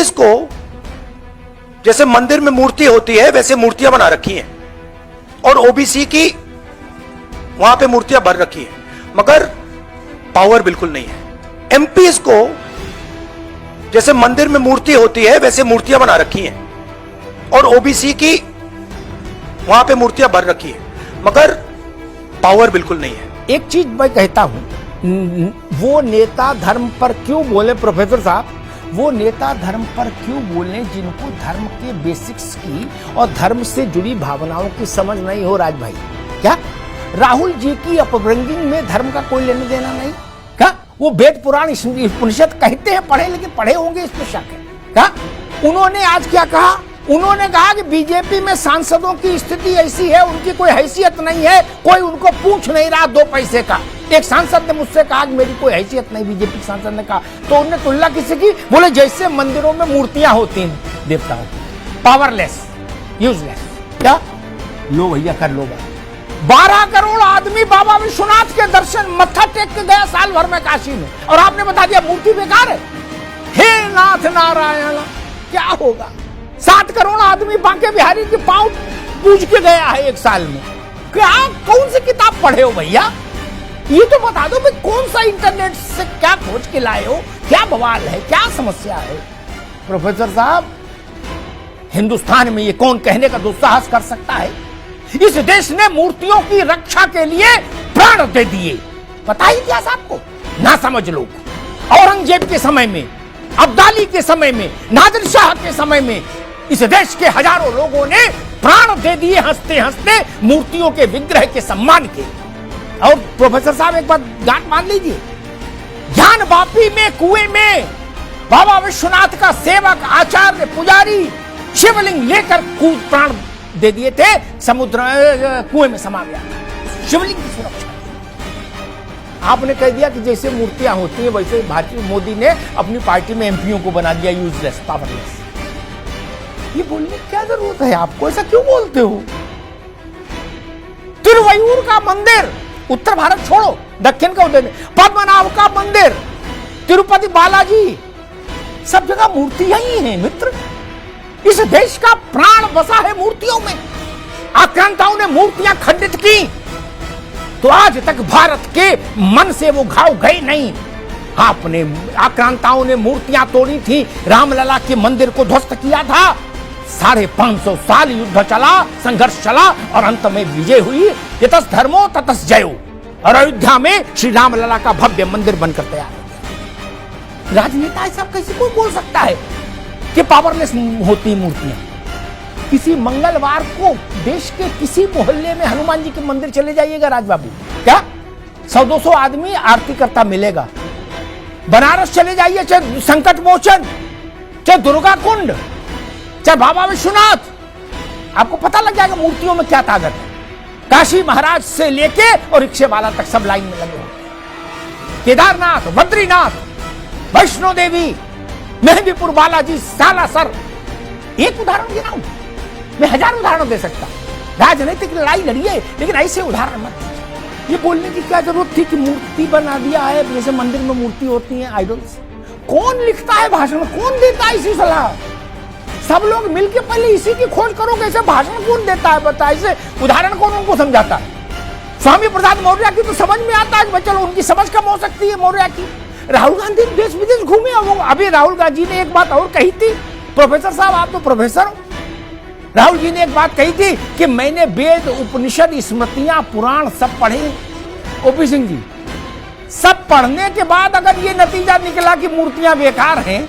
MPs को जैसे मंदिर में मूर्ति होती है वैसे मूर्तियां बना रखी हैं और ओबीसी की वहां पे मूर्तियां भर रखी हैं, मगर पावर बिल्कुल नहीं है। एमपीज को जैसे मंदिर में मूर्ति होती है वैसे मूर्तियां बना रखी हैं और ओबीसी की वहां पे मूर्तियां भर रखी हैं, मगर पावर बिल्कुल नहीं है। एक चीज मैं कहता हूं, वो नेता धर्म पर क्यों बोले प्रोफेसर साहब, वो नेता धर्म पर क्यों बोले जिनको धर्म के बेसिक्स की और धर्म से जुड़ी भावनाओं की समझ नहीं हो। राज भाई, क्या राहुल जी की अपब्रिंगिंग में धर्म का कोई लेना देना नहीं? क्या वो वेद पुराण उपनिषद कहते हैं पढ़े, लेकिन पढ़े होंगे इसमें शक है। क्या उन्होंने आज क्या कहा? उन्होंने कहा कि बीजेपी में सांसदों की स्थिति ऐसी है, उनकी कोई हैसियत नहीं है, कोई उनको पूछ नहीं रहा 2 पैसे का। एक सांसद ने मुझसे कहा कि मेरी कोई हैसियत नहीं, बीजेपी सांसद ने कहा। तो उन्होंने तुलना किसी की? बोले जैसे मंदिरों में मूर्तियां होती हैं देवताओं, पावरलेस, यूजलेस। क्या लो भैया, कर लो बात। 12 करोड़ आदमी बाबा विश्वनाथ के दर्शन मत्था टेक के गया साल भर में काशी में, और आपने बता दिया मूर्ति बेकार है। हे नाथ नारायण, क्या होगा? 7 करोड़ आदमी बांके बिहारी के पांव पूज के गया है 1 साल में। क्या कौन सी किताब पढ़े हो भैया? ये तो बता दो भाई, कौन सा इंटरनेट से क्या खोज के लाए हो? क्या बवाल है, क्या समस्या है? प्रोफेसर साहब, हिंदुस्तान में ये कौन कहने का दुस्साहस कर सकता है? इस देश ने मूर्तियों की रक्षा के लिए प्राण दे दिए। पता ही इतिहास आपको? ना समझ लोग। औरंगजेब के समय में, अब्दाली के समय में, नादिर शाह के समय में इस देश के हजारों लोगों ने प्राण दे दिए हंसते हंसते मूर्तियों के विग्रह के सम्मान के। और प्रोफेसर साहब एक बात गांठ मान लीजिए, ज्ञान वापी में कुएं में बाबा विश्वनाथ का सेवक, आचार्य, पुजारी शिवलिंग लेकर कूद प्राण दे दिए थे, समुद्र कुएं में समा गया था शिवलिंग की सुरक्षा। आपने कह दिया कि जैसे मूर्तियां होती हैं वैसे भारतीय मोदी ने अपनी पार्टी में एमपीओ को बना दिया यूजलेस, पावरलेस। ये बोलने की क्या जरूरत है आपको? ऐसा क्यों बोलते हो? तिरुवयूर का मंदिर, उत्तर भारत छोड़ो, दक्षिण का उदय, पद्मनाभ का मंदिर, तिरुपति बालाजी, सब जगह मूर्तियां ही हैं मित्र। इस देश का प्राण बसा है मूर्तियों में। आक्रांताओं ने मूर्तियां खंडित की तो आज तक भारत के मन से वो घाव गए नहीं। आपने आक्रांताओं ने मूर्तियां तोड़ी थी, रामलला के मंदिर को ध्वस्त किया था, 550 साल युद्ध चला, संघर्ष चला और अंत में विजय हुई। यतस धर्मो ततस जयो, और अयोध्या में श्री रामलला का भव्य मंदिर बनकर तैयार हो गया। राजनेता ऐसा कैसे कोई बोल सकता है कि पावरलेस होती मूर्तियां? किसी मंगलवार को देश के किसी मोहल्ले में हनुमान जी के मंदिर चले जाइएगा राज बाबू, क्या 100-200 आदमी आरती करता मिलेगा। बनारस चले जाइए, चाहे संकट मोचन, चाहे दुर्गा कुंड, चाहे बाबा विश्वनाथ, आपको पता लग जाएगा मूर्तियों में क्या ताकत है। काशी महाराज से लेके और रिक्शे वाला तक सब लाइन में लगे होंगे। केदारनाथ, बद्रीनाथ, वैष्णो देवी, मेहंदीपुर बालाजी, सालासर, एक उदाहरण गिनाऊं, मैं 1000 उदाहरण दे सकता। राजनीतिक लड़ाई लड़िए, लेकिन ऐसे उदाहरण मत दीजिए। ये बोलने की क्या जरूरत थी कि मूर्ति बना दिया है, जैसे मंदिर में मूर्ति होती है, आइडल्स। कौन लिखता है भाषण, कौन देता है इसी सलाह? सब लोग मिलके पहले इसी की खोज करो, कैसे भाषण कौन देता है, बता, इसे उदाहरण कौन उनको समझाता है? स्वामी प्रसाद मौर्य की तो समझ में आता है, चलो उनकी समझ कम हो सकती है मौर्य की। राहुल गांधी देश विदेश घूमे, अभी राहुल गांधी ने एक बात और कही थी, प्रोफेसर साहब आप तो प्रोफेसर हो, राहुल जी ने एक बात कही थी कि मैंने वेद, उपनिषद, स्मृतियां, पुराण सब पढ़े। ओपी सिंह जी, सब पढ़ने के बाद अगर ये नतीजा निकला कि मूर्तियां बेकार हैं,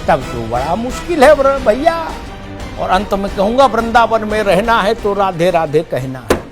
तब तो बड़ा मुश्किल है भैया। और अंत में कहूंगा, वृंदावन में रहना है तो राधे राधे कहना है।